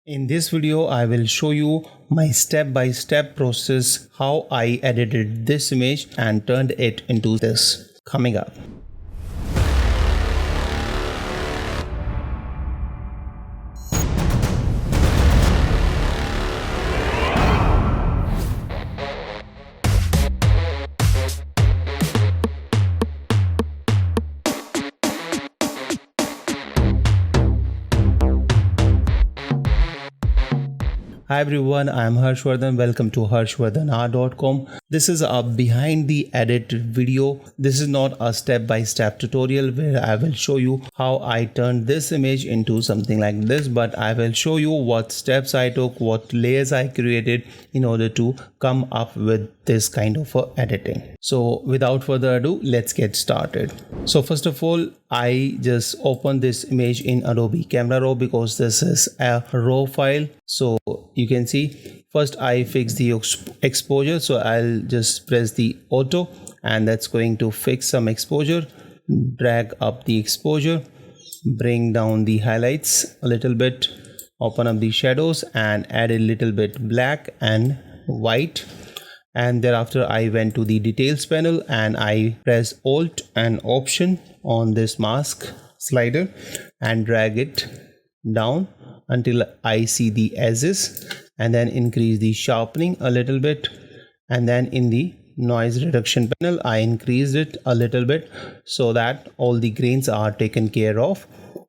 In this video, I will show you my step-by-step process how I edited this image and turned it into this. Coming up. Hi everyone, I am Harshvardhan. Welcome to HarshVardhanArt.com. This is a behind the edit video. This is not a step-by-step tutorial where I will show you how I turned this image into something like this, but I will show you what steps I took, what layers I created in order to come up with this kind of editing. So without further ado, let's get started. So first of all, I just opened this image in Adobe Camera Raw because this is a raw file. So you can see first I fix the exposure. So I'll just press the auto and that's going to fix some exposure. Drag up the exposure, bring down the highlights a little bit, open up the shadows and add a little bit black and white. And thereafter I went to the details panel and I press Alt and Option on this mask slider and drag it down until I see the edges, and then increase the sharpening a little bit, and then in the noise reduction panel I increased it a little bit so that all the grains are taken care of.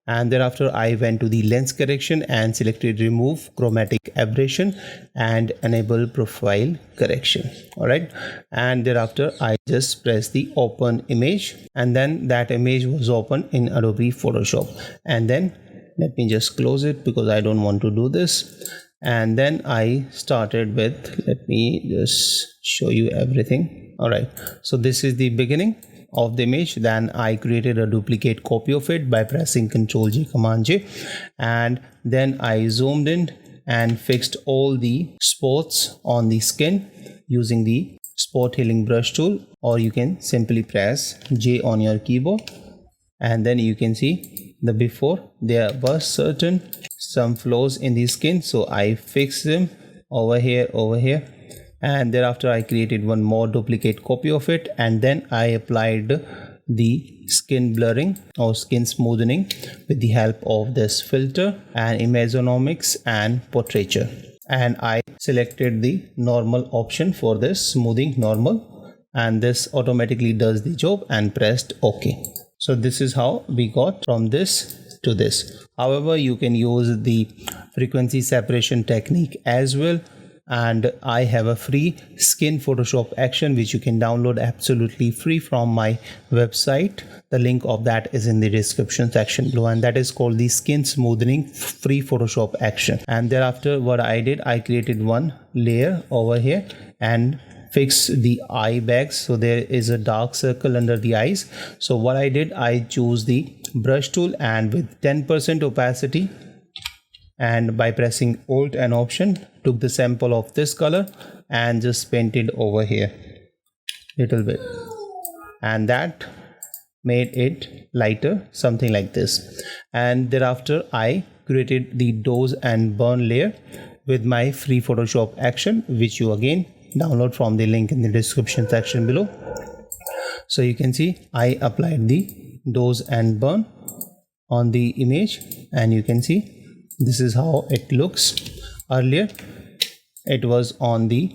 And thereafter I went to the lens correction and selected remove chromatic aberration and enable profile correction. Alright, and thereafter I just press the open image and then that image was open in Adobe Photoshop. And then let me just close it because I don't want to do this. And then I started with, let me just show you everything. Alright, so this is the beginning of the image. Then I created a duplicate copy of it by pressing Ctrl J Command J, and then I zoomed in and fixed all the spots on the skin using the spot healing brush tool, or you can simply press J on your keyboard. And then you can see the before there were some flaws in the skin, so I fixed them over here, and thereafter I created one more duplicate copy of it, and then I applied the skin blurring or skin smoothing with the help of this filter and Imagenomics and portraiture, and I selected the normal option for this smoothing normal, and this automatically does the job, and pressed OK. So this is how we got from this to this. However, you can use the frequency separation technique as well, and I have a free skin Photoshop action which you can download absolutely free from my website. The link of that is in the description section below, and that is called the skin smoothing free Photoshop action. And thereafter what I did, I created one layer over here and fix the eye bags, so there is a dark circle under the eyes. So what I did, I choose the brush tool and with 10% opacity, and by pressing Alt and Option took the sample of this color and just painted over here little bit, and that made it lighter, something like this. And thereafter I created the dose and burn layer with my free Photoshop action, which you again download from the link in the description section below. So you can see I applied the dose and burn on the image, and you can see this is how it looks. Earlier it was on the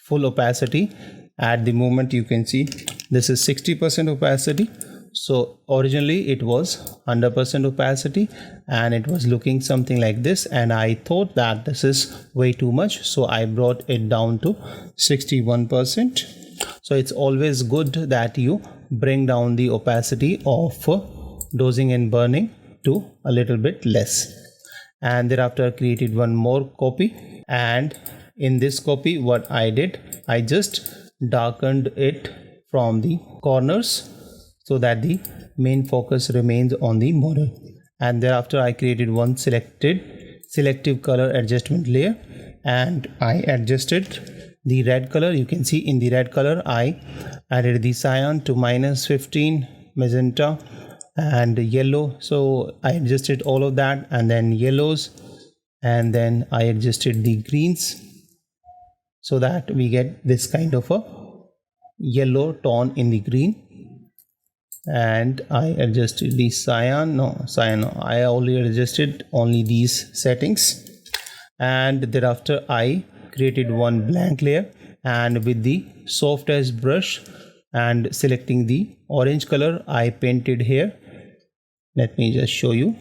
full opacity. At the moment you can see this is 60% opacity. So originally it was 100% opacity and it was looking something like this, and I thought that this is way too much, so I brought it down to 61%. So it's always good that you bring down the opacity of dosing and burning to a little bit less. And thereafter I created one more copy, and in this copy what I did, I just darkened it from the corners so that the main focus remains on the model. And thereafter I created one selective color adjustment layer, and I adjusted the red color. You can see in the red color I added the cyan to -15, magenta and yellow. So I adjusted all of that, and then yellows and then I adjusted the greens so that we get this kind of a yellow tone in the green. And I adjusted the cyan no, I only adjusted only these settings. And thereafter I created one blank layer, and with the soft edge brush and selecting the orange color, I painted here. Let me just show you.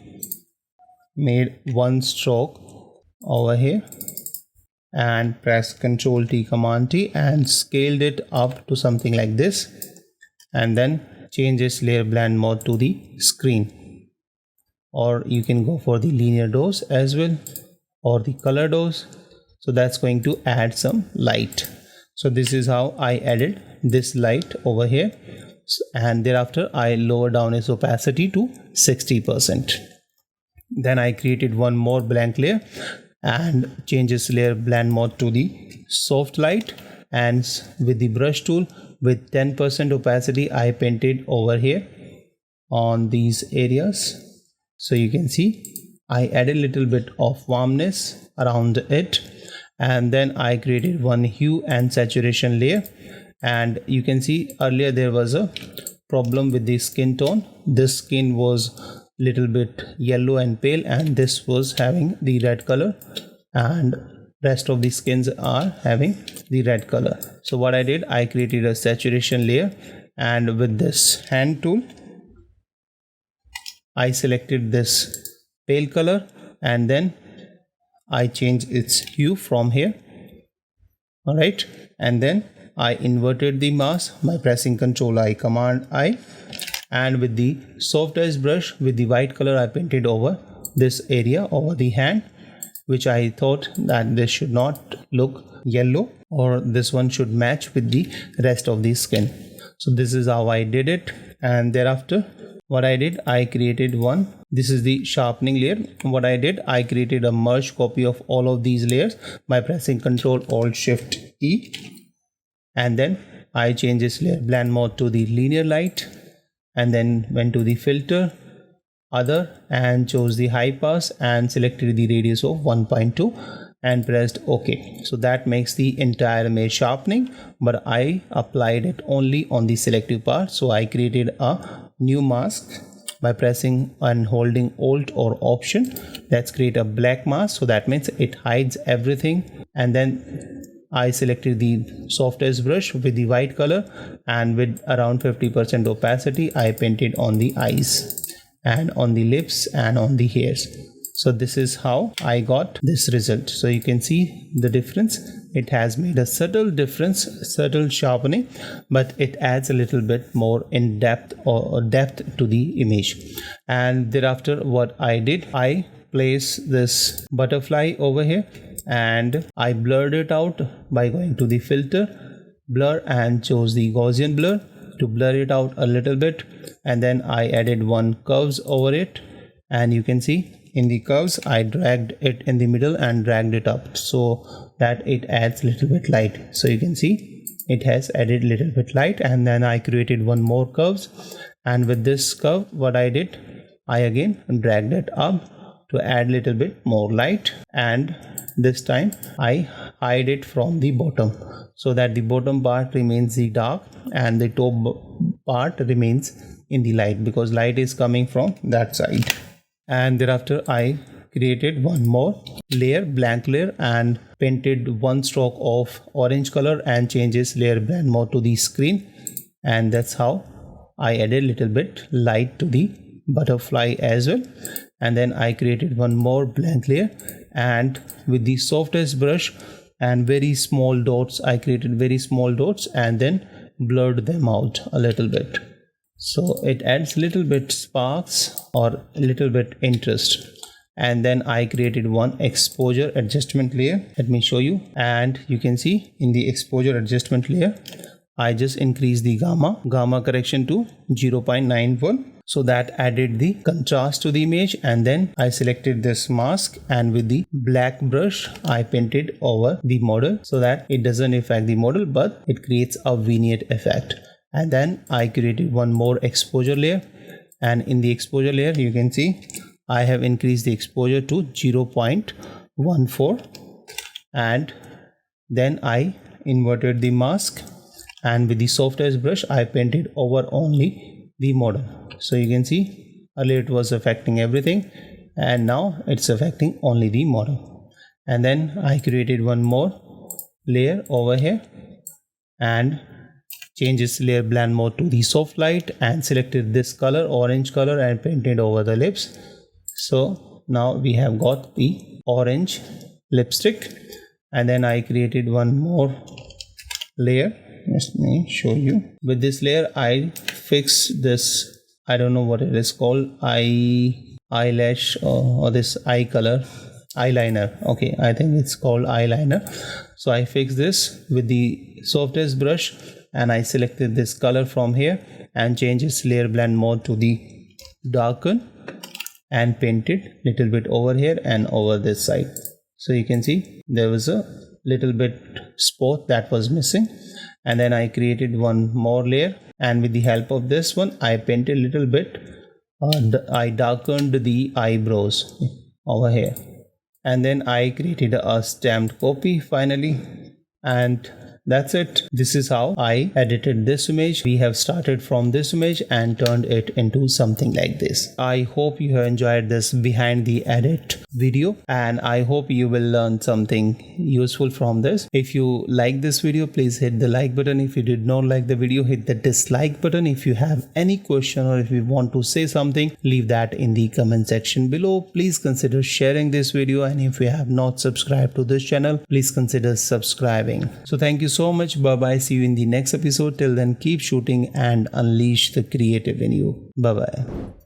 Made one stroke over here and press Ctrl T, Command T, and scaled it up to something like this, and then change its layer blend mode to the screen. Or you can go for the linear dose as well, or the color dose. So that's going to add some light. So this is how I added this light over here, and thereafter I lower down its opacity to 60%. Then I created one more blank layer and changes layer blend mode to the soft light, and with the brush tool with 10% opacity I painted over here on these areas. So you can see I added a little bit of warmness around it, and then I created one hue and saturation layer. And you can see earlier there was a problem with the skin tone. This skin was little bit yellow and pale, and this was having the red color, and rest of the skins are having the red color. So what I did, I created a saturation layer, and with this hand tool I selected this pale color, and then I changed its hue from here. Alright, and then I inverted the mask by pressing Ctrl I, Command I, and with the soft edge brush with the white color I painted over this area over the hand, which I thought that this should not look yellow, or this one should match with the rest of the skin. So this is how I did it. And thereafter what I did, I created one, this is the sharpening layer. What I did, I created a merged copy of all of these layers by pressing Ctrl Alt Shift E, and then I changed this layer blend mode to the linear light, and then went to the filter, other, and chose the high pass and selected the radius of 1.2 and pressed OK. So that makes the entire image sharpening, but I applied it only on the selective part. So I created a new mask by pressing and holding Alt or Option. Let's create a black mask, so that means it hides everything. And then I selected the soft edge brush with the white color, and with around 50% opacity I painted on the eyes and on the lips and on the hairs. So this is how I got this result. So you can see the difference. It has made a subtle difference, subtle sharpening, but it adds a little bit more in depth or depth to the image. And thereafter what I did, I placed this butterfly over here, and I blurred it out by going to the filter, blur, and chose the Gaussian blur to blur it out a little bit. And then I added one curves over it, and you can see in the curves I dragged it in the middle and dragged it up so that it adds a little bit light. So you can see it has added a little bit light. And then I created one more curves, and with this curve what I did, I again dragged it up to add a little bit more light, and this time I hide it from the bottom so that the bottom part remains the dark and the top part remains in the light, because light is coming from that side. And thereafter I created one more layer, blank layer, and painted one stroke of orange color and changes layer blend mode to the screen. And that's how I added a little bit light to the butterfly as well. And then I created one more blank layer, and with the softest brush and very small dots, I created very small dots and then blurred them out a little bit. So it adds a little bit sparks or a little bit interest. And then I created one exposure adjustment layer. Let me show you. And you can see in the exposure adjustment layer, I just increased the gamma correction to 0.91. So that added the contrast to the image. And then I selected this mask, and with the black brush I painted over the model so that it doesn't affect the model, but it creates a vignette effect. And then I created one more exposure layer, and in the exposure layer you can see I have increased the exposure to 0.1 1:4, and then I inverted the mask, and with the soft edge brush I painted over only the model. So you can see earlier it was affecting everything, and now it's affecting only the model. And then I created one more layer over here and changed its layer blend mode to the soft light and selected this color, orange color, and painted over the lips. So now we have got the orange lipstick. And then I created one more layer. Let me show you. With this layer I fixed this, I don't know what it is called, eyelash or this eye color, eyeliner. Okay, I think it's called eyeliner. So I fixed this with the soft edge brush, and I selected this color from here and changed its layer blend mode to the darken and painted little bit over here and over this side. So you can see there was a little bit spot that was missing. And then I created one more layer, and with the help of this one I painted a little bit, I darkened the eyebrows over here. And then I created a stamped copy finally, and that's it. This is how I edited this image. We have started from this image and turned it into something like this. I hope you have enjoyed this behind the edit video, and I hope you will learn something useful from this. If you like this video, please hit the like button. If you did not like the video, hit the dislike button. If you have any question or if you want to say something, leave that in the comment section below. Please consider sharing this video, and if you have not subscribed to this channel, please consider subscribing. So thank you so much. Bye bye. See you in the next episode. Till then, keep shooting and unleash the creative in you. Bye bye.